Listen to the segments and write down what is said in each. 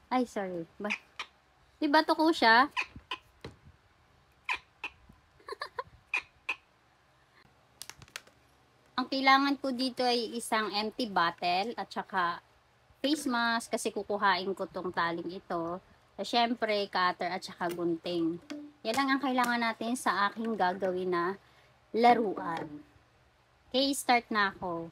Ay, sorry. Diba tuko siya? Ang kailangan ko dito ay isang empty bottle at saka face mask kasi kukuhain ko tong taling ito. So, syempre, cutter at saka gunting. Yan lang ang kailangan natin sa aking gagawin na laruan. Okay, start na ako.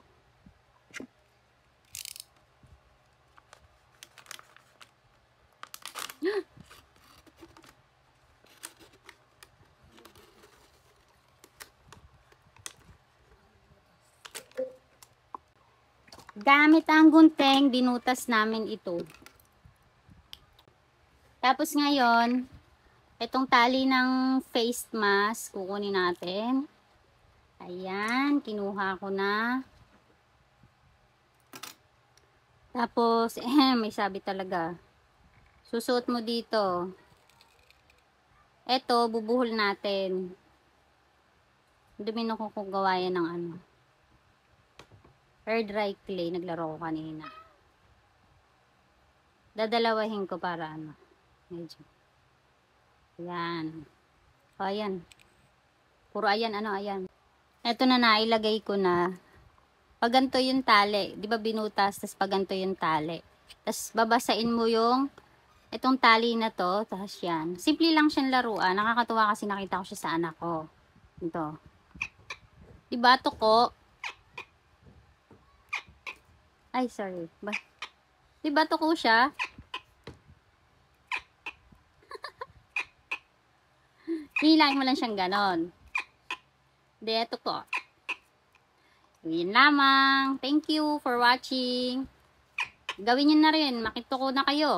Gamit ang gunting, binutas namin ito. Tapos ngayon, itong tali ng face mask, kukunin natin. Ayan, kinuha ko na. Tapos, may sabi talaga. Susuot mo dito. Ito, bubuhol natin. Dumino ko kung gawa yan ng ano. Air dry clay, naglaro ko kanina. Dadalawahin ko para ano. Medyo. Ayan. O, ayan. Puro ayan, ano, ayan. Ito na nailagay ko na. Pag ganito yung tali, di ba binutas, tas pag ganito yung tali. Tas babasain mo yung itong tali na to, tas yan. Simple lang siyang laruan. Nakakatuwa kasi nakita ko siya sa anak ko. Ito. Diba tuko? Ay, sorry. Diba tuko siya? Hilahin mo lang siyang ganon. Di, tuko. Yun lamang. Thank you for watching. Gawin nyo na rin. Makituko na kayo.